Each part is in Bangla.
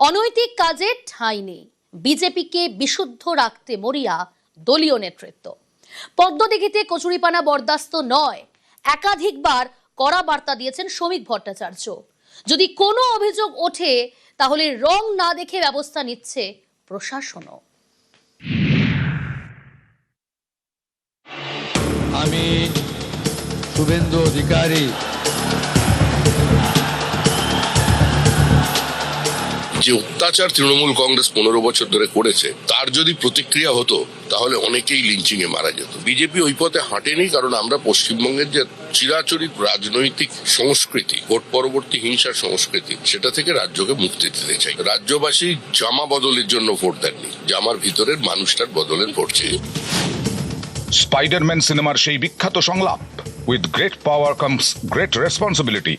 অনৈতিক কাজে ঠাঁই নেই, বিজেপিকে বিশুদ্ধ রাখতে মরিয়া দলীয় নেতৃত্ব। পদ্মদিঘিতে কচুরিপানা বরদাস্ত নয়, একাধিকবার কড়া বার্তা দিয়েছেন শ্রমিক ভট্টাচার্য। যদি কোনো অভিযোগ ওঠে তাহলে রং না দেখে ব্যবস্থা নিচ্ছে প্রশাসনও। আমি শুভেন্দু অধিকারী যে অত্যাচার তৃণমূল কংগ্রেস 15 বছর ধরে করেছে তার যদি প্রতিক্রিয়া হতো তাহলে অনেকেই লিঞ্চিং এ মারা যেত। বিজেপি ওই পথে হাঁটেনি, কারণ আমরা পশ্চিমবঙ্গের যে চিরাচরিত রাজনৈতিক সংস্কৃতি, ভোট পরবর্তী হিংসার সংস্কৃতি, সেটা থেকে রাজ্যকে মুক্তি দিতে চাই। রাজ্যবাসী জামা বদলের জন্য ভোট দেননি, জামার ভিতরের মানুষটার বদলের ভোট চেয়ে। স্পাইডারম্যান সিনেমার সেই বিখ্যাত সংলাপ, with great power comes great responsibility.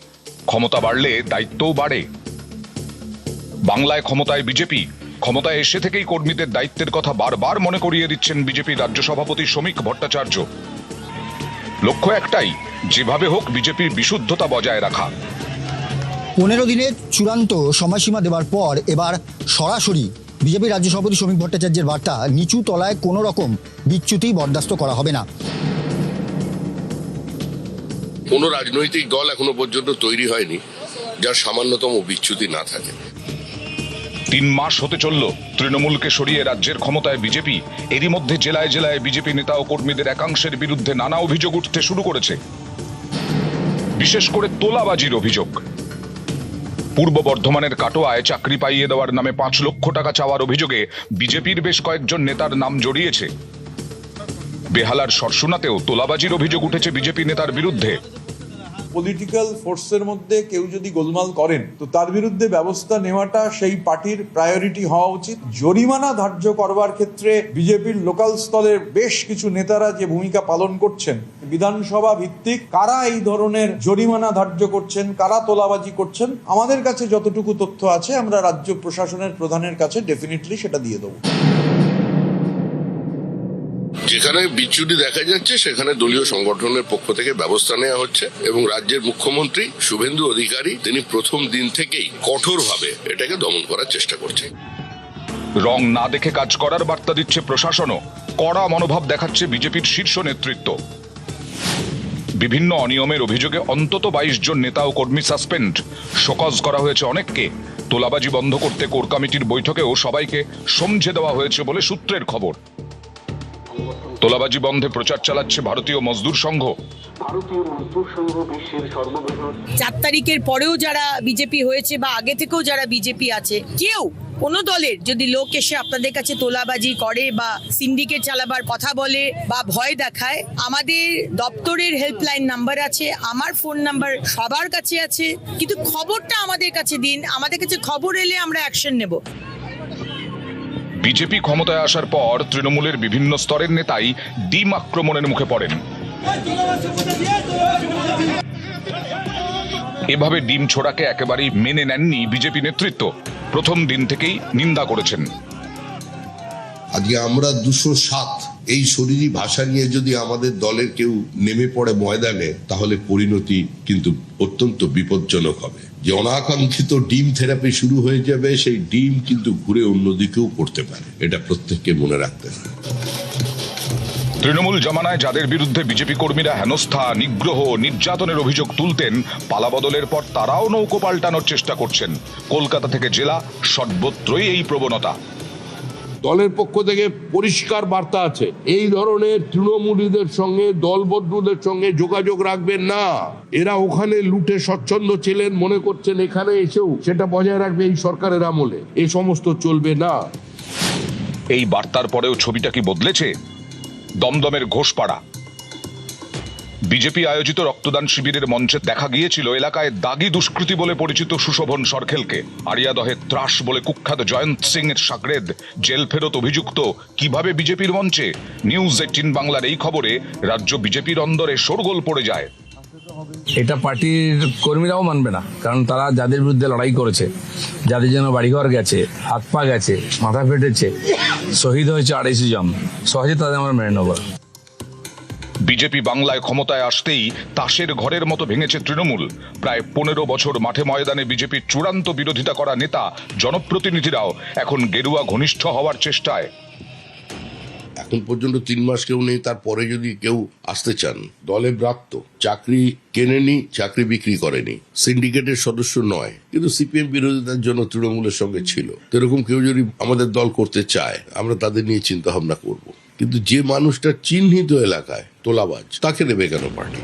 ক্ষমতা বাড়লে দায়িত্বও বাড়ে। বাংলায় ক্ষমতায় বিজেপি, ক্ষমতায় এসে থেকেই কর্মীদের দায়িত্বের কথা বারবার মনে করিয়ে দিচ্ছেন বিজেপির রাজ্য সভাপতি শ্রমিক ভট্টাচার্য। লক্ষ্য একটাই, যেভাবে হোক বিজেপির বিশুদ্ধতা বজায় রাখা। 15 দিনের চূড়ান্ত সময়সীমা দেওয়ার পর এবার সরাসরি বিজেপি রাজ্য সভাপতি শ্রমিক ভট্টাচার্যের বার্তা, নিচু তলায় কোনো রকম বিচ্যুতি বরদাস্ত করা হবে না। কোন রাজনৈতিক দল এখনো পর্যন্ত তৈরি হয়নি যার সামান্যতম বিচ্যুতি না থাকে। 3 মাস হতে চলল তৃণমূলকে সরিয়ে রাজ্যের ক্ষমতায় বিজেপি। এরই মধ্যে জেলায় জেলায় বিজেপি নেতা ও কর্মীদের একাংশের বিরুদ্ধে নানা অভিযোগ উঠতে শুরু করেছে, বিশেষ করে তোলাবাজির অভিযোগ। পূর্ব বর্ধমানের কাটোয়ায় চাকরি পাইয়ে দেওয়ার নামে 5 লক্ষ টাকা চাওয়ার অভিযোগে বিজেপির বেশ কয়েকজন নেতার নাম জড়িয়েছে। বেহালার সরসুনাতেও তোলাবাজির অভিযোগ উঠেছে বিজেপি নেতার বিরুদ্ধে। পলিটিক্যাল ফোর্সের মধ্যে কেউ যদি গোলমাল করেন তো তার বিরুদ্ধে ব্যবস্থা নেওয়াটা সেই পার্টির প্রায়োরিটি হওয়া উচিত। জরিমানা ধার্য করবার ক্ষেত্রে বিজেপির লোকাল স্তরের বেশ কিছু নেতারা যে ভূমিকা পালন করছেন, বিধানসভা ভিত্তিক কারা এই ধরনের জরিমানা ধার্য করছেন, কারা তোলাবাজি করছেন, আমাদের কাছে যতটুকু তথ্য আছে আমরা রাজ্য প্রশাসনের প্রধানের কাছে ডেফিনেটলি সেটা দিয়ে দেবো। যেখানে বিচ্যুতি দেখা যাচ্ছে সেখানে দলীয় সংগঠনের পক্ষ থেকে ব্যবস্থা নেওয়া হচ্ছে এবং রাজ্যের মুখ্যমন্ত্রী শুভেন্দু অধিকারী তিনি প্রথম দিন থেকেই কঠোরভাবে এটাকে দমন করার চেষ্টা করছে। রং না দেখে কাজ করার বার্তা দিচ্ছে প্রশাসনও। কড়া মনোভাব দেখাচ্ছে বিজেপির শীর্ষ নেতৃত্ব। বিভিন্ন অনিয়মের অভিযোগে অন্তত 22 জন নেতা ও কর্মী সাসপেন্ড। শোকজ করা হয়েছে অনেককে। তোলাবাজি বন্ধ করতে কোর কমিটির বৈঠকেও সবাইকে সমঝে দেওয়া হয়েছে বলে সূত্রের খবর। তোলাবাজি বন্ধে প্রচার চালাচ্ছে ভারতীয় মজদুর সংঘ। 4 তারিখের পরেও যারা বিজেপি হয়েছে বা আগে থেকেও যারা বিজেপি আছে, কেউ কোনো দলের যদি লোক এসে আপনাদের কাছে তোলাবাজি করে বা সিন্ডিকেট চালাবার কথা বলে বা ভয় দেখায়, আমাদের দপ্তরের হেল্পলাইন নাম্বার আছে, আমার ফোন নাম্বার সবার কাছে আছে, কিন্তু খবরটা আমাদের কাছে দিন। আমাদের কাছে খবর এলে আমরা অ্যাকশন নেব। বিজেপি ক্ষমতায় আসার পর তৃণমূলের বিভিন্ন স্তরের নেতাই ডিম আক্রমণের মুখে পড়েন। এভাবে ডিম ছোড়াকে একেবারেই মেনে নেননি বিজেপি নেতৃত্ব। প্রথম দিন থেকেই নিন্দা করেছেন। আজকে আমরা 207 এই শরীরী ভাষা নিয়ে যদি আমাদের দলের কেউ নেমে পড়ে ময়দানে, তাহলে পরিণতি কিন্তু অত্যন্ত বিপজ্জনক হবে। যে অনাকাঙ্ক্ষিত ডিম থেরাপি শুরু হয়ে যাবে, সেই ডিম কিন্তু ঘুরে অন্যদিকেও পড়তে পারে। এটা প্রত্যেককে মনে রাখতে হবে। তৃণমূল জমানায় যাদের বিরুদ্ধে বিজেপি কর্মীরা হেনস্থা, নিগ্রহ, নির্যাতনের অভিযোগ তুলতেন, পালাবদলের পর তারাও নৌকো পাল্টানোর চেষ্টা করছেন। কলকাতা থেকে জেলা সর্বত্রই এই প্রবণতা। দলের পক্ষ থেকে পরিষ্কার বার্তা আছে, এই ধরনের তৃণমূলীদের সঙ্গে, দলবদ্ধদের সঙ্গে যোগাযোগ রাখবেন না। এরা ওখানে লুটে স্বচ্ছন্দ ছিলেন, মনে করছেন এখানে এসেও সেটা বজায় রাখবে এই সরকারের আমলে। এই সমস্ত চলবে না। এই বার্তার পরেও ছবিটা কি বদলেছে? দমদমের ঘোষপাড়া বিজেপি আয়োজিত রক্তদান শিবিরের মঞ্চে দেখা গিয়েছিল এলাকায় দাগি দুষ্কৃতী বলে পরিচিত সুশোভন সরখেলকে। আরিয়াদহে ত্রাস বলে কুখ্যাত জয়ন্ত সিং এর সাগরেদ জেল ফেরত অভিযুক্ত কিভাবে বিজেপির মঞ্চে। নিউজ 18 বাংলার এই খবরে রাজ্য বিজেপির অন্দরে শোরগোল পড়ে যায়। এটা পার্টির কর্মীরাও মানবে না, কারণ তারা যাদের বিরুদ্ধে লড়াই করেছে, যাদের জন্য বাড়িঘর গেছে, হাত পা গেছে, মাথা ফেটেছে, শহীদ হয়েছে 250 জন, সহজে তাদের আমরা মেনে নেব। বিজেপি বাংলায় ক্ষমতায় আসতেই তাসের ঘরের মতো ভেঙেছে তৃণমূল। প্রায় 15 বছর মাঠে ময়দানে বিজেপির চূড়ান্ত বিরোধিতা করা নেতা, জনপ্রতিনিধিরাও এখন গেরুয়া ঘনিষ্ঠ হওয়ার চেষ্টায়। এখন পর্যন্ত 3 মাস কেউ নেই, তারপরে যদি কেউ আসতে চান, দলে ব্রাত্য, চাকরি কেনেনি, চাকরি বিক্রি করেনি, সিন্ডিকেটের সদস্য নয়, কিন্তু সিপিএম বিরোধিতার জন্য তৃণমূলের সঙ্গে ছিল, এরকম কেউ যদি আমাদের দল করতে চায়, আমরা তাদের নিয়ে চিন্তা ভাবনা করব। কিন্তু যে মানুষটা চিহ্নিত এলাকায় তোলাবাজ, তাকে নেবে কেন পার্টি?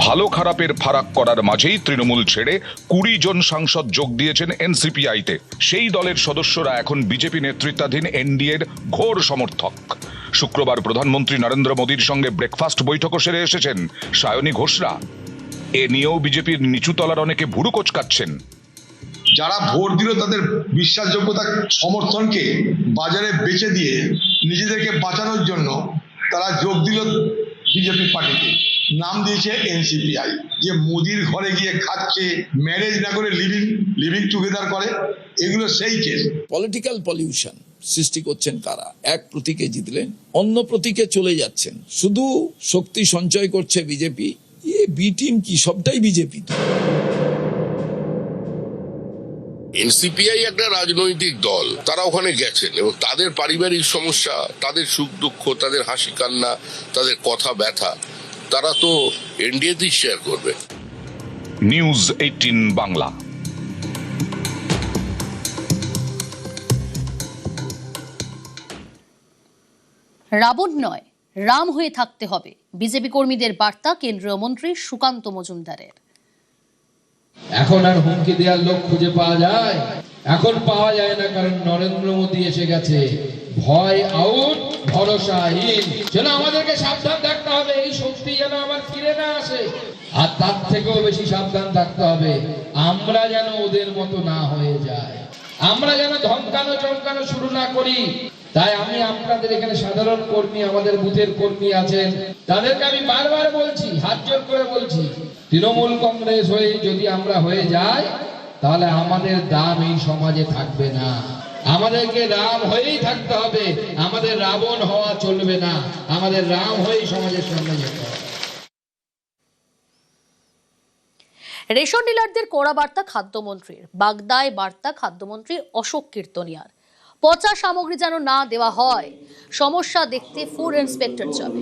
ভালো খারাপের ফারাক করার মাঝেই তৃণমূল ছেড়ে 20 জন সাংসদ যোগ দিয়েছেন এনসিপিআইতে। সেই দলের সদস্যরা এখন বিজেপি নেতৃত্বাধীন এনডিএর ঘোর সমর্থক। শুক্রবার প্রধানমন্ত্রী নরেন্দ্র মোদীর সঙ্গে ব্রেকফাস্ট বৈঠকও সেরে এসেছেন সায়নী ঘোষরা। এ নিয়েও বিজেপির নিচুতলার অনেকে ভুরু কোচকাচ্ছেন। যারা ভোট দিল তাদের বিশ্বাসযোগ্যতা, সমর্থনকে বাজারে বেচে দিয়ে নিজেদেরকে বাঁচানোর জন্য তারা যোগ দিল বিজেপি পার্টিতে, নাম দিয়েছে এনসিপিআই। যে মোদির ঘরে গিয়ে খাচ্ছে, ম্যারেজ না করে লিভিং টুগেদার করে, এগুলো সেই কেস। পলিটিক্যাল পলিউশন সৃষ্টি করছেন কারা? এক প্রতীকে জিতলেন, অন্য প্রতীকে চলে যাচ্ছেন, শুধু শক্তি সঞ্চয় করছে বিজেপি। বি টিম কি সবটাই বিজেপি? এনসিপিআই একটা রাজনৈতিক দল, তারা ওখানে গেছেন এবং তাদের পারিবারিক সমস্যা, তাদের সুখ দুঃখ, তাদের হাসি কান্না, তাদের কথা ব্যথা, তারা তো এনডিএতেই শেয়ার করবে। নিউজ 18 বাংলা। রাবণ নয়, রাম হয়ে থাকতে হবে, বিজেপি কর্মীদের বার্তা কেন্দ্রীয় মন্ত্রী সুকান্ত মজুমদারের। এখন আর হুমকি দেওয়ার লোক খুঁজে পাওয়া যায়? এখন পাওয়া যায় না, কারণ নরেন্দ্র মোদী এসে গেছে। ভয় আউট, ভরসাহীন। যেন আমাদেরকে সাবধান থাকতে হবে, এই শক্তি যেন আবার ফিরে না আসে। আর তার থেকেও বেশি সাবধান থাকতে হবে, আমরা যেন ওদের মতো না হয়ে যায়, আমরা যেন ধমকানো চমকানো শুরু না করি। তাই আমি আপনাদের এখানে সাধারণ কর্মী, আমাদের বুথের কর্মী আছেন, তাদেরকে আমি বারবার বলছি, হাত জোর করে বলছি, তৃণমূল কংগ্রেস হয়ে যদি আমরা হয়ে যাই, তাহলে আমাদের দাম এই সমাজে থাকবে না। আমাদেরকে রাম হয়েই থাকতে হবে, আমাদের রাবণ হওয়া চলবে না, আমাদের রাম হয়েই সমাজের সামনে যেতে হবে। রেশন ডিলারদের কড়া বার্তা খাদ্যমন্ত্রীর, বাগদায় বার্তা খাদ্যমন্ত্রী অশোক কীর্তনিয়ার। পচা সামগ্রী যেন না দেওয়া হয়, সমস্যা দেখতে ফুড ইন্সপেক্টর যাবে,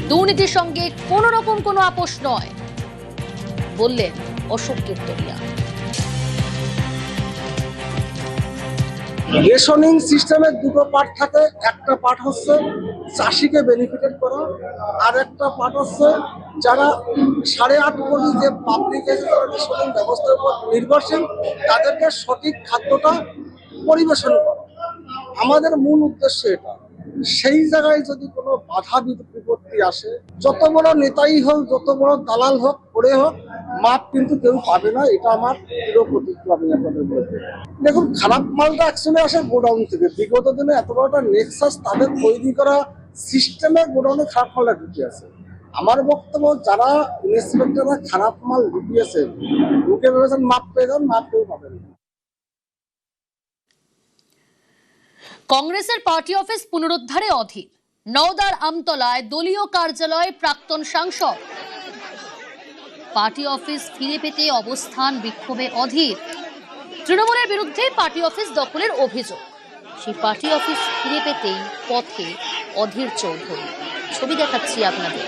দুর্নীতির সঙ্গে কোনো রকম কোনো আপোষ নয়, বললেন অশোক কীর্তনিয়া। রেশনিং সিস্টেমের দুটো পার্ট থাকে, একটা পার্ট হচ্ছে চাষিকে বেনিফিটেড করা, আর একটা পার্ট হচ্ছে যারা 8.5 কোটি যে পাবলিক রেশনিং ব্যবস্থার উপর নির্ভরশীল, তাদেরকে সঠিক খাদ্যটা পরিবেশন করা। আমাদের মূল উদ্দেশ্য এটা। সেই জায়গায় যদি কোনো বাধা বিপত্তি আসে, যত বড় নেতাই হোক, যত বড় দালাল হোক, করে হোক, মাপ কিন্তু কেউ পাবে না। এটা আমার দৃঢ় প্রতিজ্ঞা আমি আপনাদের বলবো। দেখুন, খারাপ মালটা অ্যাকচুয়ালি আসে গোডাউন থেকে। বিগত দিনে এত বড় একটা নেক্সাস তাদের তৈরি করা সিস্টেমে গোডাউনে খারাপ মালটা ঢুকে আছে। আমার বক্তব্য, যারা ইন্সপেক্টররা খারাপ মাল ঢুকিয়েছে, ঢুকে ভেবেছেন মাপ পেয়ে যান, মাপ কেউ পাবেন না। কংগ্রেসের পার্টি অফিস পুনরুদ্ধারে অধীর, নওদার আমতলায় দলীয় কার্যালয়ে প্রাক্তন সাংসদ। পার্টি অফিস ফিরে পেতে অবস্থান বিক্ষোভে অধীর। তৃণমূলের বিরুদ্ধে পার্টি অফিস দখলের অভিযোগ, সেই পার্টি অফিস ফিরে পেতেই পথে অধীর চৌধুরী। ছবি দেখাচ্ছি আপনাদের।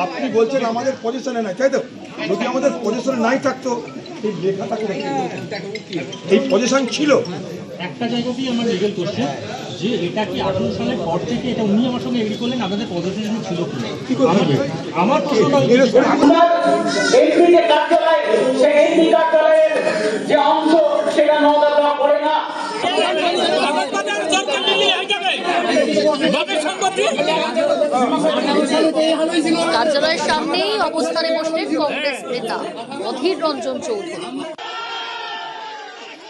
আপনি বলছেন আমাদের পজিশনে নাই, তাই তো? যদি আমাদের পজিশনে নাই থাকতো, এই লেখাটা এই পজিশন ছিল। একটা জায়গাতেই আমার লিগেল কোশ্চেন, যে এটা কি 18 সালের পর থেকে এটা উনি আমার সঙ্গে এগ্রি করলেন, আপনাদের পজিশন ছিল কি করে? আমার প্রশ্ন যে অংশ সেটা নওদা দেওয়া করে না। কার্যালয়ের সামনেই অবস্থানে বসলেন কংগ্রেস নেতা অধীর রঞ্জন চৌধুরী।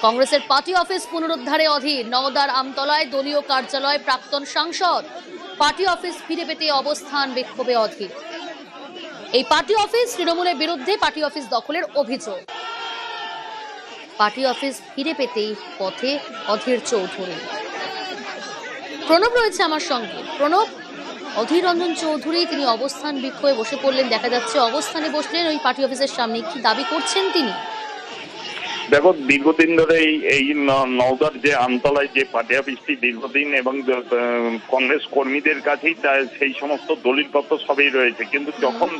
কংগ্রেসের পার্টি অফিস পুনরুদ্ধারে অধীর, নওদার আমতলায় দলীয় কার্যালয় প্রাক্তন সাংসদ। পার্টি অফিস ফিরে পেতে অবস্থান বিক্ষোভে অধীর। এই পার্টি অফিস তৃণমূলের বিরুদ্ধে পার্টি অফিস দখলের অভিযোগ। পার্টি অফিস ফিরে পেতেই পথে অধীর চৌধুরী। প্রণব রয়েছে আমার সঙ্গে। প্রণব, অধীর রঞ্জন চৌধুরী তিনি অবস্থান বিক্ষোভে বসে পড়লেন, দেখা যাচ্ছে অবস্থানে বসলেন ওই পার্টি অফিসের সামনে। কি দাবি করছেন তিনি? দেখো, দীর্ঘদিন ধরে এই নওদার যে আমতলায় যে পার্টি অফিসটি দীর্ঘদিন এবং কংগ্রেস কর্মীদের কাছেই সেই সমস্ত দলিলপত্র সবই রয়েছে, কিন্তু যখন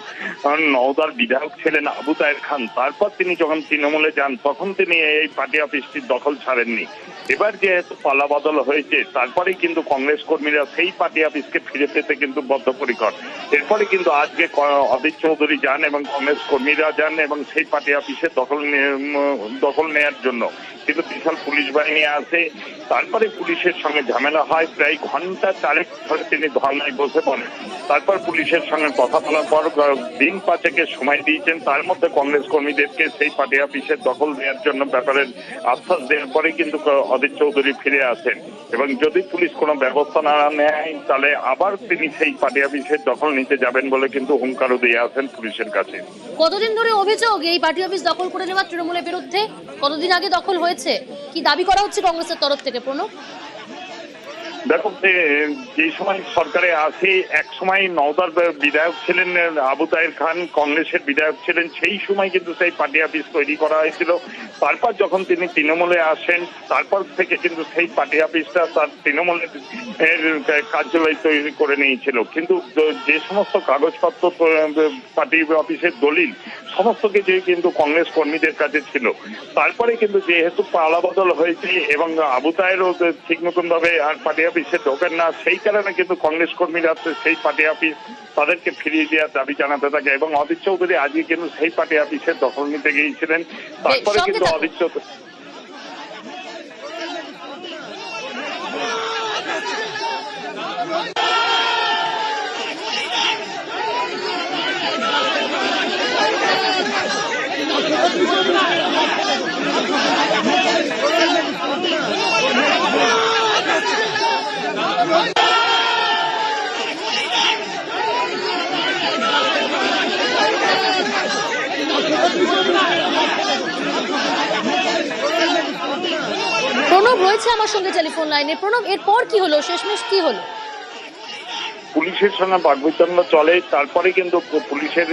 নওদার বিধায়ক ছিলেন আবু তাহের খান, তারপর তিনি যখন তৃণমূলে যান তখন তিনি এই পার্টি অফিসটির দখল ছাড়েননি। এবার যেহেতু পালাবদল হয়েছে, তারপরেই কিন্তু কংগ্রেস কর্মীরা সেই পার্টি অফিসকে ফিরে পেতে কিন্তু বদ্ধপরিকর। এরপরে কিন্তু আজকে অধীর চৌধুরী যান এবং কংগ্রেস কর্মীরা যান এবং সেই পার্টি অফিসে দখল নেয়ার জন্য, কিন্তু বিশাল পুলিশ বাহিনী আছে। তারপরে পুলিশের সঙ্গে ঝামেলা হয়, প্রায় ঘন্টা 4 ধরে তিনি ধর্নায় বসে পড়েন। তারপর পুলিশের সঙ্গে কথা বলার পর দিন 5 সময় দিয়েছেন, তার মধ্যে কংগ্রেস কর্মীদেরকে সেই পার্টি অফিসের দখল নেওয়ার জন্য ব্যাপারে আশ্বাস দেওয়ার পরে কিন্তু অধীর চৌধুরী ফিরে আসেন এবং যদি পুলিশ কোনো ব্যবস্থা না নেয় তাহলে আবার তিনি সেই পার্টি অফিসের দখল নিতে যাবেন বলে কিন্তু হুঙ্কারও দিয়ে আসেন পুলিশের কাছে। কতদিন ধরে অভিযোগ এই পার্টি অফিস দখল করে নেওয়া তৃণমূলের বিরুদ্ধে? কতদিন আগে দখল হয়েছে? কি দাবি করা হচ্ছে কংগ্রেসের তরফ থেকে? প্রণব, দেখো, যে সময় সরকারে আসে এক সময় নওদার বিধায়ক ছিলেন আবু তাহের খান, কংগ্রেসের বিধায়ক ছিলেন, সেই সময় কিন্তু সেই পার্টি অফিস তৈরি করা হয়েছিল। তারপর যখন তিনি তৃণমূলে আসেন তারপর থেকে কিন্তু সেই পার্টি অফিসটা তার তৃণমূলের কার্যালয় তৈরি করে নিয়েছিল, কিন্তু যে সমস্ত কাগজপত্র পার্টি অফিসের দলিল সমস্ত কিছুই কিন্তু কংগ্রেস কর্মীদের কাছে ছিল। তারপরে কিন্তু যেহেতু পালাবদল হয়েছে এবং আবু তাহেরও ঠিক মতন ভাবে আর পার্টি অফিসে ঢোকেন না, সেই কারণে কিন্তু কংগ্রেস কর্মীরা সেই পার্টি অফিস তাদেরকে ফিরিয়ে দেওয়ার দাবি জানাতে থাকে এবং অধীর চৌধুরী আজকে কিন্তু সেই পার্টি অফিসের দখল নিতে গিয়েছিলেন। তারপরে কিন্তু অধীর চৌধুরী প্রণব রয়েছে আমার সঙ্গে টেলিফোন লাইনে। প্রণব, এরপর কি হলো? শেষমেশ কি হলো? পুলিশের সঙ্গে বাকবিতণ্ড চলে। তারপরে কিন্তু পুলিশের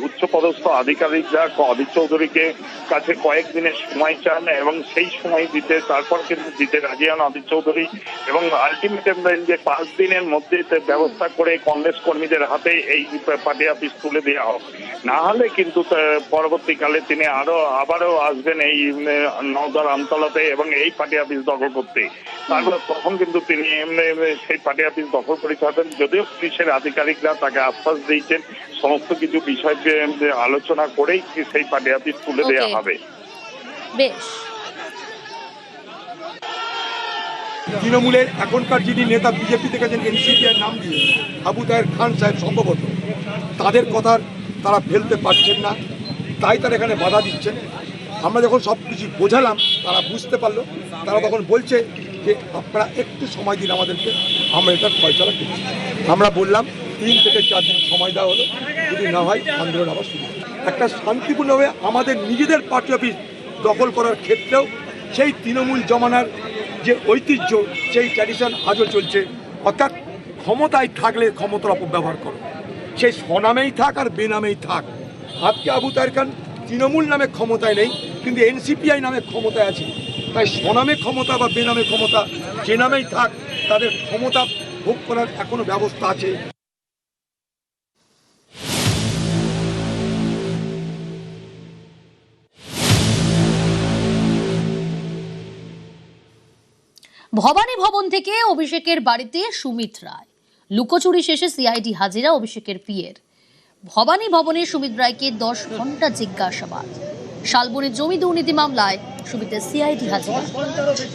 উচ্চপদস্থ আধিকারিকরা অধীর চৌধুরীকে কাছে কয়েকদিনের সময় চান এবং সেই সময় দিতে তারপর কিন্তু দিতে রাজি হন অধীর চৌধুরী এবং আলটিমেটাম যে 5 দিনের মধ্যে ব্যবস্থা করে কংগ্রেস কর্মীদের হাতে এই পার্টি অফিস তুলে দেওয়া হোক, না হলে কিন্তু পরবর্তীকালে তিনি আবারও আসবেন এই নওদার আমতলাতে এবং এই পার্টি অফিস দখল করতে। তারপর তখন কিন্তু তিনি সেই পার্টি অফিস দখল করে থাকবেন। যদিও পুলিশের আধিকারিকরা তাকে আশ্বাস দিয়েছেন সমস্ত কিছু বিষয় আলোচনা করেই সেই পার্টি অফিস তুলে দেওয়া হবে। বেশ, তৃণমূলের এখনকার যিনি নেতা বিজেপি থেকে যে এনসিপি এর নাম দিয়ে আবু তাহের খান সাহেব সম্ভবত তাদের কথা তারা ফেলতে পারছেন না, তাই তারা এখানে বাধা দিচ্ছেন। আমরা যখন সব কিছু বোঝালাম তারা বুঝতে পারলো, তারা তখন বলছে যে আপনারা একটু সময় দিন আমাদেরকে, আমরা এটার ফয়সালা করছি। আমরা বললাম 3 থেকে 4 দিন সময় দেওয়া হলো, যদি না হয় আন্দোলন আবার শুরু হবে। একটা শান্তিপূর্ণভাবে আমাদের নিজেদের পার্টি অফিস দখল করার ক্ষেত্রেও সেই তৃণমূল জমানার যে ঐতিহ্য, সেই ট্র্যাডিশন আজও চলছে, অর্থাৎ ক্ষমতায় থাকলে ক্ষমতার অপব্যবহার করো, সেই স্বনামেই থাক আর বেনামেই থাক। আজকে আবু তাহের খান তৃণমূল নামে ক্ষমতায় নেই, কিন্তু এনসিপিআই নামে ক্ষমতায় আছে। তাই স্বনামে ক্ষমতা বা বেনামে ক্ষমতা যে নামেই থাক, তাদের ক্ষমতা ভোগ করার এখনো ব্যবস্থা আছে। ভবানী ভবন থেকে অভিষেকের বাড়িতে সুমিত রায়। লুকোচুরি শেষে সিআইডি হাজিরা অভিষেকের পিয়ের। ভবানী ভবনে সুমিত রায়কে 10 ঘন্টা জিজ্ঞাসাবাদ। শালবনের জমি দুর্নীতি মামলায় সুমিতের সিআইডি হাজিরা।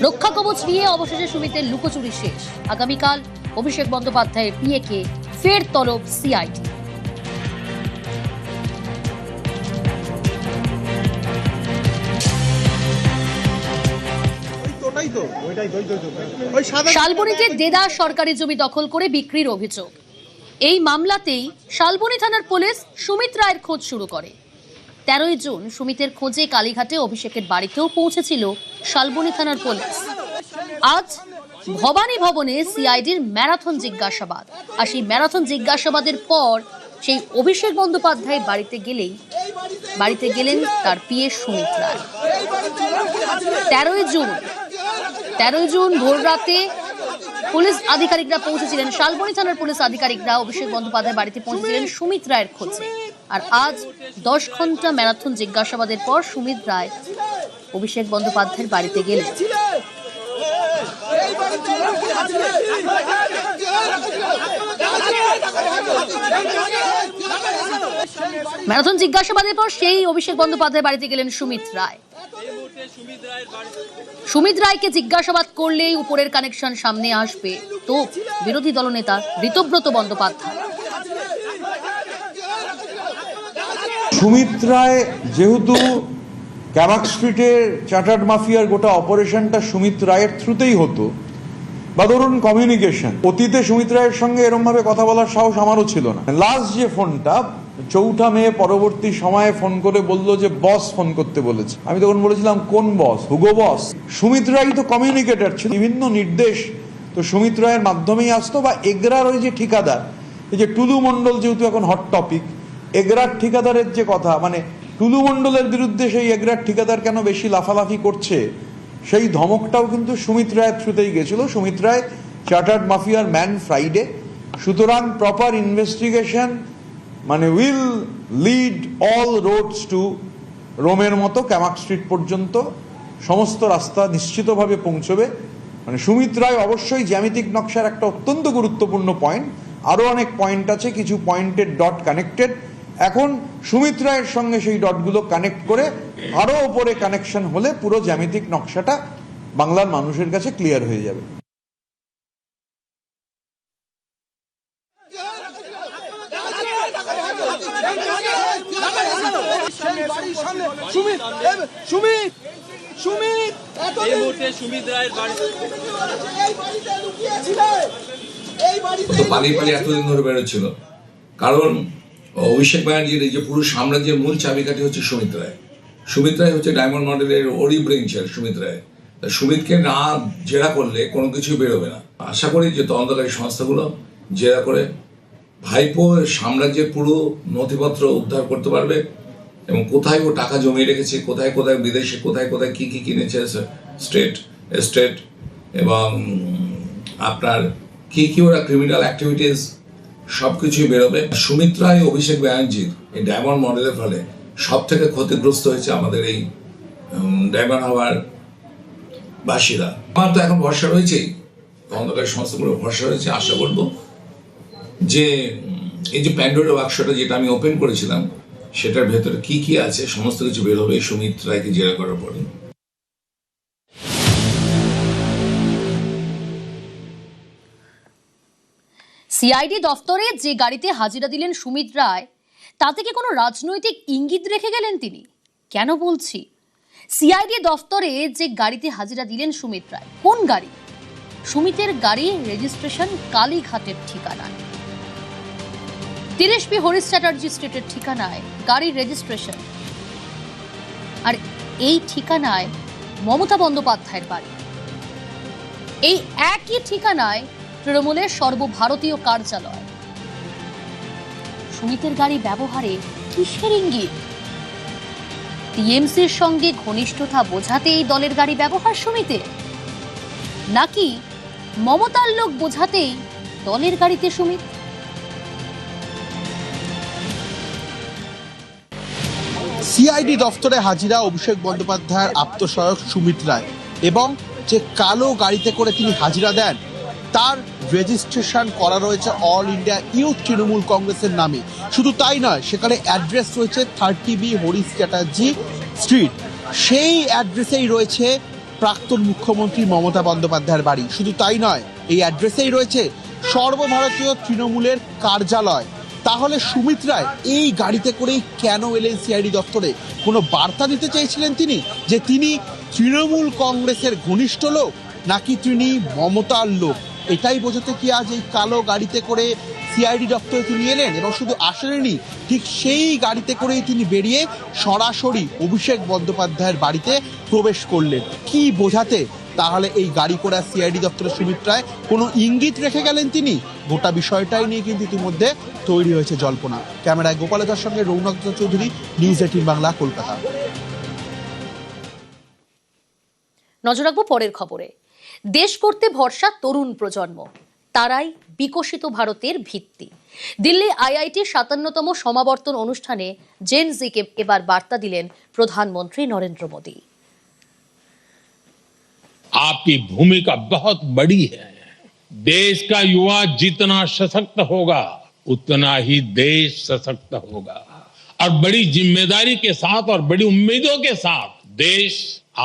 রক্ষা কবচ নিয়ে অবশেষে সুমিতের লুকোচুরি শেষ। আগামীকাল অভিষেক বন্দ্যোপাধ্যায়ের পিএকে ফের তলব সিআইডি। শালবনীতে দেদা সরকারি জমি দখল করে বিক্রির অভিযোগ। এই মামলাতেই শালবনী থানার পুলিশ সুমিত রায়ের খোঁজ শুরু করে। 13ই জুন সুমিতের খোঁজে কালীঘাটে অভিষেকের বাড়িতেও পৌঁছেছিল শালবনী থানার পুলিশ। আজ ভবানী ভবনে সিআইডির ম্যারাথন জিজ্ঞাসাবাদ, আর সেই ম্যারাথন জিজ্ঞাসাবাদের পর সেই অভিষেক বন্দ্যোপাধ্যায় বাড়িতে গেলেন তার পিএ সুমিত রায়। 13ই জুন ভোর রাতে পুলিশ আধিকারিকরা পৌঁছেছিলেন, শালবনী থানার পুলিশ আধিকারিকরা অভিষেক বন্দ্যোপাধ্যায় বাড়িতে পৌঁছেছিলেন সুমিত রায়ের খোঁজে। আর আজ 10 ঘন্টা ম্যারাথন জিজ্ঞাসাবাদের পর সুমিত রায় অভিষেক বন্দ্যোপাধ্যায়ের বাড়িতে গেলেন। ম্যারাথন জিজ্ঞাসাবাদের পর সেই অভিষেক বন্দ্যোপাধ্যায়ের বাড়িতে গেলেন সুমিত রায়। সুমিত রায়কে জিজ্ঞাসাবাদ করলেই উপরের কানেকশন সামনে আসবে তো বিরোধী দলনেতা ঋতব্রত বন্দ্যোপাধ্যায়। সুমিত রায় যেহেতু ক্যামাক স্ট্রিটের চার্টার্ড মাফিয়ার গোটা অপারেশনটা সুমিত রায়ের থ্রুতেই হতো, বা ধরুন কমিউনিকেশন, অতীতে সুমিত রায়ের সঙ্গে এরকম ভাবে কথা বলার সাহস আমারও ছিল না। লাস্ট যে ফোনটা 4 মে পরবর্তী সময়ে ফোন করে বললো যে বস ফোন করতে বলেছে। আমি তখন বলেছিলাম কোন বস? হুগো বস। সুমিত রায় তো কমিউনিকেটর ছিল, বিভিন্ন নির্দেশ তো সুমিত রায়ের মাধ্যমেই আসতো। বা এগরার ওই যে ঠিকাদার, এই যে টুলু মণ্ডল, যেহেতু এখন হট টপিক, এগরার ঠিকাদারের যে কথা, মানে টুলু মণ্ডলের বিরুদ্ধে সেই এগরার ঠিকাদার কেন বেশি লাফালাফি করছে, সেই ধমকটাও কিন্তু সুমিত রায়ের থ্রুতেই গেছিল। সুমিত রায় চার্টার্ড মাফিয়ার ম্যান ফ্রাইডে। সুতরাং প্রপার ইনভেস্টিগেশন মানে will lead all roads to রোমের মতো ক্যামাক স্ট্রিট পর্যন্ত সমস্ত রাস্তা নিশ্চিতভাবে পৌঁছবে। মানে সুমিত রায় অবশ্যই জ্যামিতিক নকশার একটা অত্যন্ত গুরুত্বপূর্ণ পয়েন্ট। আরও অনেক পয়েন্ট আছে, কিছু পয়েন্টের ডট কানেক্টেড। এখন সুমিত রায়ের সঙ্গে সেই ডটগুলো কানেক্ট করে আরও ওপরে কানেকশন হলে পুরো জ্যামিতিক নকশাটা বাংলার মানুষের কাছে ক্লিয়ার হয়ে যাবে। পালিয়ে পালিয়ে এতদিন ধরে বেরোচ্ছিল, কারণ অভিষেক ব্যানার্জির এই যে পুরো সাম্রাজ্যের মূল চাবিকাঠি হচ্ছে সুমিত রায়। সুমিত রায় হচ্ছে ডায়মন্ড মডেলের ওরি ব্রেঞ্চার সুমিত রায়। সুমিতকে না জেরা করলে কোনো কিছু বেরোবে না। আশা করি যে তদন্তকারী সংস্থাগুলো জেরা করে ভাইপো সাম্রাজ্যের পুরো নথিপত্র উদ্ধার করতে পারবে এবং কোথায় ও টাকা জমিয়ে রেখেছে, কোথায় কোথায় বিদেশে কোথায় কোথায় কি কি কিনেছে স্টেট এবং আপনার কি কি ওরা ক্রিমিনাল অ্যাক্টিভিটিস সব কিছুই বেরোবে। সুমিত রায় অভিষেক ব্যানার্জির এই ডায়মন্ড মডেলের ফলে সব থেকে ক্ষতিগ্রস্ত হয়েছে আমাদের এই ডায়মন্ড হাওয়ার বাসীরা। আমার তো এখন ভরসা রয়েছেই, তদন্তকারী সংস্থাগুলো ভরসা রয়েছে। আশা করবো যে এই যে প্যান্ডোরা বাক্সটা যেটা আমি ওপেন করেছিলাম সেটার ভেতরে কি কি আছে সমস্ত কিছু বের হবে সুমিত রায়কে জেরা করার পরে। সিআইডি দফতরে যে গাড়িতে হাজিরা দিলেন সুমিত রায়, তা থেকে কোনো রাজনৈতিক ইঙ্গিত রেখে গেলেন তিনি? কেন বলছি? সিআইডি দফতরে যে গাড়িতে হাজিরা দিলেন সুমিত রায়, কোন গাড়ি? সুমিতের গাড়ির রেজিস্ট্রেশন কালীঘাটের ঠিকানায়, 30 হরিশ চ্যাটার্জি স্ট্রিটের ঠিকানায় গাড়ির রেজিস্ট্রেশন। আর এই ঠিকানায় মমতা বন্দ্যোপাধ্যায়ের বাড়ি। এই একই ঠিকানায় তৃণমূলের সর্বভারতীয় কার্যালয়। সুমিতের গাড়ি ব্যবহারে কিসের ইঙ্গিত? টিএমসির সঙ্গে ঘনিষ্ঠতা বোঝাতে এই দলের গাড়ি ব্যবহার সুমিতের, নাকি মমতার লোক বোঝাতেই দলের গাড়িতে সুমিত? সিআইডি দফতরে হাজিরা অভিষেক বন্দ্যোপাধ্যায়ের আত্মসহায়ক সুমিত রায় এবং যে কালো গাড়িতে করে তিনি হাজিরা দেন তার রেজিস্ট্রেশন করা রয়েছে অল ইন্ডিয়া ইউথ তৃণমূল কংগ্রেসের নামে। শুধু তাই নয়, সেখানে অ্যাড্রেস রয়েছে 30B হরিশ চ্যাটার্জি স্ট্রিট। সেই অ্যাড্রেসেই রয়েছে প্রাক্তন মুখ্যমন্ত্রী মমতা বন্দ্যোপাধ্যায়ের বাড়ি। শুধু তাই নয়, এই অ্যাড্রেসেই রয়েছে সর্বভারতীয় তৃণমূলের কার্যালয়। তাহলে সুমিত রায় এই গাড়িতে করেই কেন এলেন সিআইডি দপ্তরে? কোনো বার্তা দিতে চেয়েছিলেন তিনি যে তিনি তৃণমূল কংগ্রেসের ঘনিষ্ঠ লোক নাকি তিনি মমতার লোক? এটাই বোঝাতে কি আজ এই কালো গাড়িতে করে সিআইডি দপ্তরে তিনি এলেন এবং শুধু আসেননি, ঠিক সেই গাড়িতে করেই তিনি বেরিয়ে সরাসরি অভিষেক বন্দ্যোপাধ্যায়ের বাড়িতে প্রবেশ করলেন। কি বোঝাতে তাহলে এই গাড়ি করে সিআইডি দপ্তরের সুমিত রায় কোনো ইঙ্গিত রেখে গেলেন তিনি? গোটা বিষয়টাই নিয়ে কিন্তু ইতিমধ্যে তৈরি হয়েছে জল্পনা। ক্যামেরায় গোপালদার সঙ্গে রৌনক চৌধুরী, নিউজ 18 বাংলা, কলকাতা। নজর রাখবো পরের খবরে। দেশ করতে ভরসা তরুণ প্রজন্ম, তারাই বিকশিত ভারতের ভিত্তি। দিল্লি আইআইটির 57তম সমাবর্তন অনুষ্ঠানে জেন জিকে এবার বার্তা দিলেন প্রধানমন্ত্রী নরেন্দ্র মোদী। आपकी भूमिका बहुत बड़ी है। देश का युवा जितना सशक्त होगा उतना ही देश सशक्त होगा, और बड़ी जिम्मेदारी के साथ और बड़ी उम्मीदों के साथ देश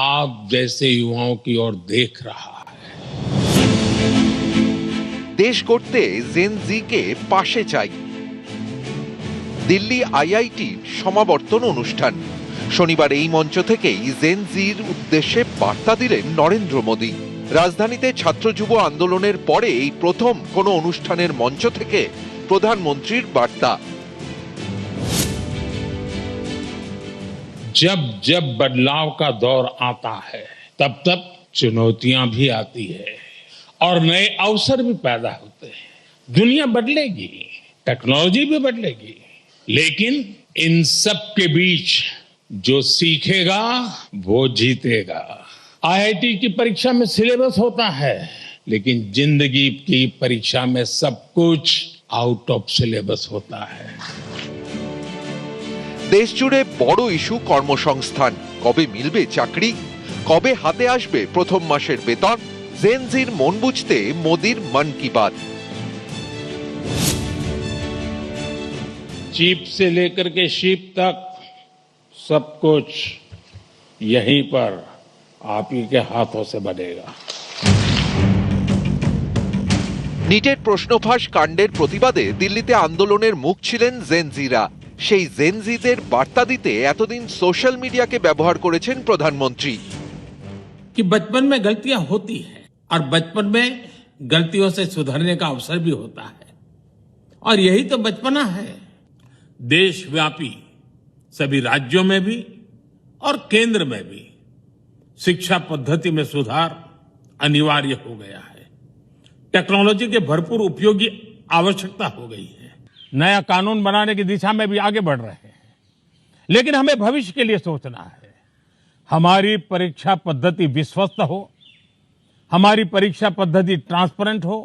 आप जैसे युवाओं की ओर देख रहा है। देश করতে জেন জিকে পাশে চাই। দিল্লি আইআইটি সমাবর্তন অনুষ্ঠান। শনিবার এই মঞ্চ থেকেই জেন জির উদ্দেশ্যে বার্তা দিলেন নরেন্দ্র মোদী। রাজধানীতে ছাত্র যুব আন্দোলনের পরে এই প্রথম কোনো অনুষ্ঠানের মঞ্চ থেকে প্রধানমন্ত্রীর বার্তা। जब जब बदलाव का दौर आता है तब तब चुनौतियां भी आती है और नए अवसर भी पैदा होते हैं। दुनिया बदलेगी, टेक्नोलॉजी भी बदलेगी, लेकिन इन सब के बीच जो सीखेगा वो जीतेगा। आईआईटी की परीक्षा में सिलेबस होता है, लेकिन जिंदगी की परीक्षा में सब कुछ आउट ऑफ सिलेबस होता है। দেশ জুড়ে বড় ইস্যু কর্মসংস্থান। কবে মিলবে চাকরি? কবে হাতে আসবে প্রথম মাসের বেতন? জেন জির মন বুঝতে মোদির মন কি বাত। चीप से लेकर के शीप तक सब कुछ यहीं पर आप ही के हाथों से बनेगा। নিটের প্রশ্নফাঁস কাণ্ডের প্রতিবাদে দিল্লিতে আন্দোলনের মুখ ছিলেন জেনজিরা। সেই জেনজিদের বার্তা দিতে এতদিন সোশ্যাল মিডিয়াকে ব্যবহার করেছেন প্রধানমন্ত্রী। कि बचपन में गलतियां होती हैं और बचपन में गलतियों से सुधरने का अवसर भी होता है, और यही तो बचपना है। देशव्यापी सभी राज्यों में भी और केंद्र में भी शिक्षा पद्धति में सुधार अनिवार्य हो गया है। टेक्नोलॉजी के भरपूर उपयोग की आवश्यकता हो गई है। नया कानून बनाने की दिशा में भी आगे बढ़ रहे हैं, लेकिन हमें भविष्य के लिए सोचना है। हमारी परीक्षा पद्धति विश्वस्त हो, हमारी परीक्षा पद्धति ट्रांसपेरेंट हो,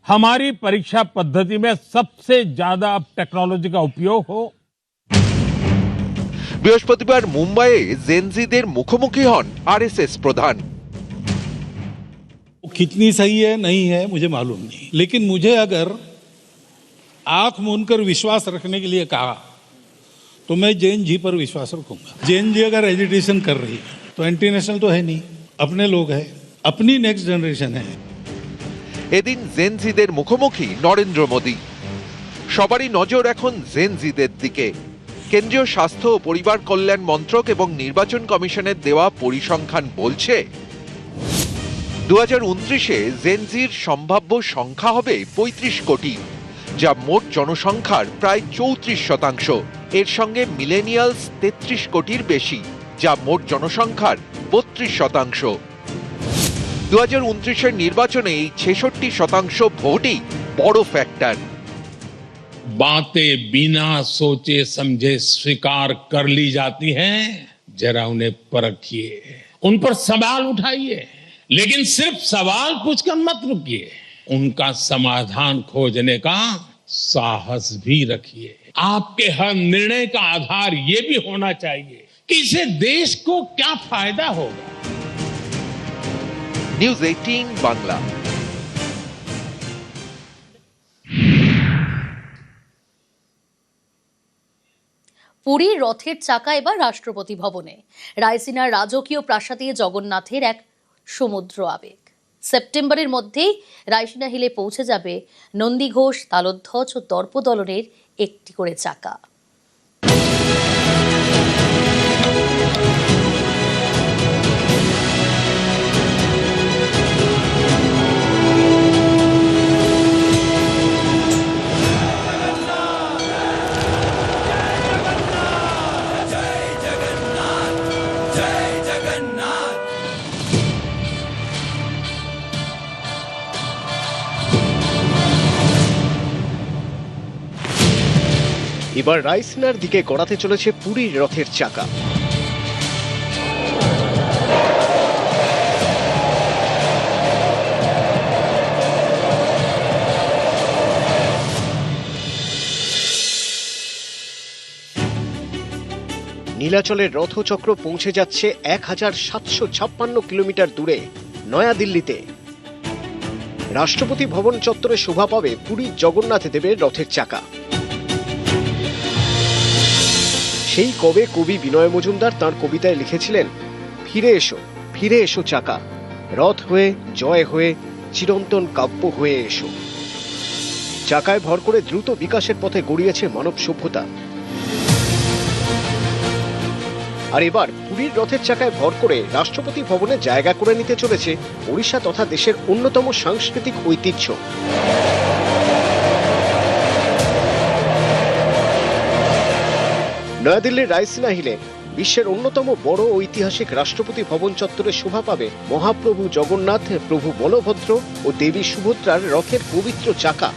हमारी परीक्षा पद्धति में सबसे ज्यादा टेक्नोलॉजी का उपयोग हो। বৃহস্পতিবার মুম্বাইয়ে জেনজিদের মুখোমুখি হন আরএসএস প্রধান। कितनी सही है नहीं है मुझे मालूम नहीं, लेकिन मुझे अगर आंख मूंदकर विश्वास रखने के लिए कहा तो मैं जैन जी पर विश्वास रखूंगा। जैन जी अगर एजुटेशन कर रही है तो इंटरनेशनल तो है नहीं, अपने लोग हैं, अपनी नेक्स्ट जनरेशन है। এদিন জেনজিদের মুখোমুখি নরেন্দ্র মোদী। সবারই নজর এখন জেনজিদের দিকে। কেন্দ্রীয় স্বাস্থ্য ও পরিবার কল্যাণ মন্ত্রক এবং নির্বাচন কমিশনের দেওয়া পরিসংখ্যান বলছে 2029-এ জেনজির সম্ভাব্য সংখ্যা হবে 35 কোটি, যা মোট জনসংখ্যার প্রায় 34%। এর সঙ্গে মিলেনিয়ালস 33 কোটির বেশি, যা মোট জনসংখ্যার 32%। 2029-এর নির্বাচনে এই 66% ভোটই বড় ফ্যাক্টর। बातें बिना सोचे समझे स्वीकार कर ली जाती हैं, जरा उन्हें परखिए, उन पर सवाल उठाइए, लेकिन सिर्फ सवाल पूछकर मत रुकिए, उनका समाधान खोजने का साहस भी रखिए। आपके हर निर्णय का आधार ये भी होना चाहिए कि इससे देश को क्या फायदा होगा। নিউজ 18 বাংলা। পুরীর রথের চাকা এবার রাষ্ট্রপতি ভবনে। রায়সিনার রাজকীয় প্রাসাদে জগন্নাথের এক সমুদ্র আবেগ। সেপ্টেম্বরের মধ্যেই রায়সিনা হিলে পৌঁছে যাবে নন্দীঘোষ, তালধ্বজ ও দর্পদলনের একটি করে চাকা। এবার রায়সিনার দিকে গড়াতে চলেছে পুরীর রথের চাকা। নীলাচলের রথচক্র পৌঁছে যাচ্ছে 1756 কিলোমিটার দূরে নয়াদিল্লিতে। রাষ্ট্রপতি ভবন চত্বরে শোভা পাবে পুরীর জগন্নাথ দেবের রথের চাকা। সেই কবে কবি বিনয় মজুমদার তাঁর কবিতায় লিখেছিলেন, ফিরে এসো চাকা, রথ হয়ে জয় হয়ে চিরন্তন কাব্য হয়ে এসো। চাকায় ভর করে দ্রুত বিকাশের পথে গড়িয়েছে মানব সভ্যতা। আর এবার পুরীর রথের চাকায় ভর করে রাষ্ট্রপতি ভবনে জায়গা করে নিতে চলেছে ওড়িশা তথা দেশের অন্যতম সাংস্কৃতিক ঐতিহ্য। নয়াদিল্লির রায়সিনা হিলে বিশ্বের অন্যতম বড় ঐতিহাসিক রাষ্ট্রপতি ভবন চত্বরে শোভা পাবে মহাপ্রভু জগন্নাথ, প্রভু বলভদ্র ও দেবী সুভদ্রার রথের পবিত্র চাকা।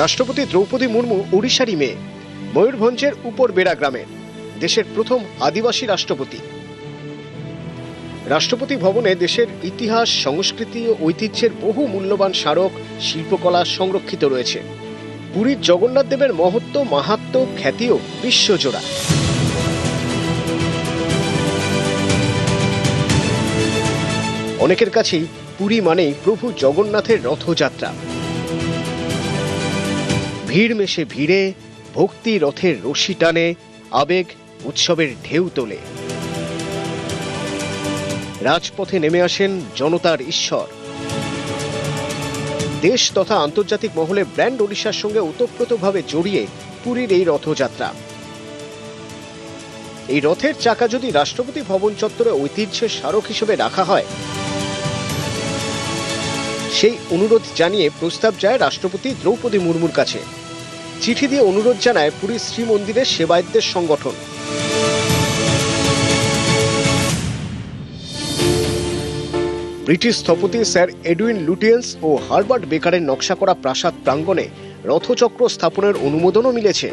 রাষ্ট্রপতি দ্রৌপদী মুর্মু ওড়িশারই মেয়ে, ময়ূরভঞ্জের উপরবেড়া গ্রামের, দেশের প্রথম আদিবাসী রাষ্ট্রপতি। রাষ্ট্রপতি ভবনে দেশের ইতিহাস, সংস্কৃতি ও ঐতিহ্যের বহু মূল্যবান স্মারক, শিল্পকলা সংরক্ষিত রয়েছে। পুরীর জগন্নাথ দেবের মহত্ব, মাহাত্ম্য, খ্যাতিও বিশ্বজোড়া। অনেকের কাছেই পুরী মানেই প্রভু জগন্নাথের রথযাত্রা। ভিড় মেশে ভিড়ে, ভক্তি রথের রশি টানে, আবেগ উৎসবের ঢেউ তোলে। রাজপথে নেমে আসেন জনতার ঈশ্বর। দেশ তথা আন্তর্জাতিক মহলে ব্র্যান্ড ওড়িশার সঙ্গে ওতপ্রোতভাবে জড়িয়ে পুরীর এই রথযাত্রা। এই রথের চাকা যদি রাষ্ট্রপতি ভবন চত্বরে ঐতিহ্যের স্মারক হিসেবে রাখা হয়, সেই অনুরোধ জানিয়ে প্রস্তাব যায় রাষ্ট্রপতি দ্রৌপদী মুর্মুর কাছে। চিঠি দিয়ে অনুরোধ জানায় পুরী শ্রীমন্দিরের সেবায়েতদের সংগঠন। ব্রিটিশ স্থপতি স্যার এডুইন লুটিয়েন্স ও হার্বার্ট বেকারের নকশা করা প্রাসাদ প্রাঙ্গণে রথচক্র স্থাপনের অনুমোদনও মিলেছে।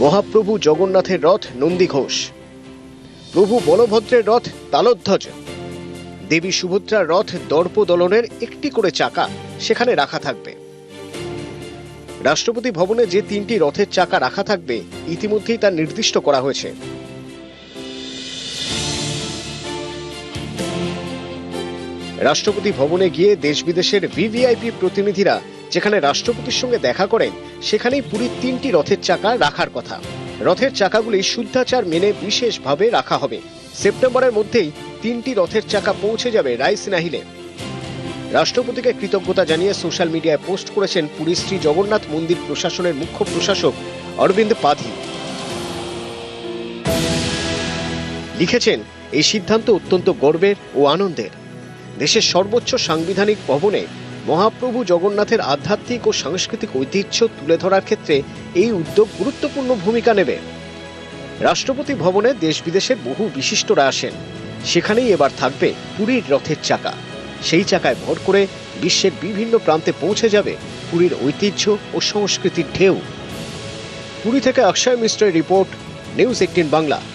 মহাপ্রভু জগন্নাথের রথ নন্দী ঘোষ, প্রভু বলভদ্রের রথ তালধ্বজ, দেবী সুভদ্রার রথ দর্পদলনের একটি করে চাকা সেখানে রাখা থাকবে। রাষ্ট্রপতি ভবনে যে 3টি রথের চাকা রাখা থাকবে ইতিমধ্যেই তা নির্দিষ্ট করা হয়েছে। রাষ্ট্রপতি ভবনে গিয়ে দেশ বিদেশের ভিভিআইপি প্রতিনিধিরা যেখানে রাষ্ট্রপতির সঙ্গে দেখা করেন, সেখানেই পুরীর 3টি রথের চাকা রাখার কথা। রথের চাকাগুলি শুদ্ধাচার মেনে বিশেষভাবে রাখা হবে। সেপ্টেম্বরের মধ্যেই 3টি রথের চাকা পৌঁছে যাবে রায়সিনা হিলে। রাষ্ট্রপতিকে কৃতজ্ঞতা জানিয়ে সোশ্যাল মিডিয়ায় পোস্ট করেছেন পুরী শ্রী জগন্নাথ মন্দির প্রশাসনের মুখ্য প্রশাসক অরবিন্দ পাধি। লিখেছেন, এই সিদ্ধান্ত অত্যন্ত গর্বের ও আনন্দের। দেশের সর্বোচ্চ সাংবিধানিক ভবনে মহাপ্রভু জগন্নাথের আধ্যাত্মিক ও সাংস্কৃতিক ঐতিহ্য তুলে ধরার ক্ষেত্রে এই উদ্যোগ গুরুত্বপূর্ণ ভূমিকা নেবে। রাষ্ট্রপতি ভবনে দেশ বিদেশের বহু বিশিষ্টরা আসেন, সেখানেই এবার থাকবে পুরীর রথের চাকা। সেই চাকায় ভর করে বিশ্বের বিভিন্ন প্রান্তে পৌঁছে যাবে পুরীর ঐতিহ্য ও সংস্কৃতির ঢেউ। পুরী থেকে অক্ষয় মিশ্রের রিপোর্ট, নিউজ 18 বাংলা।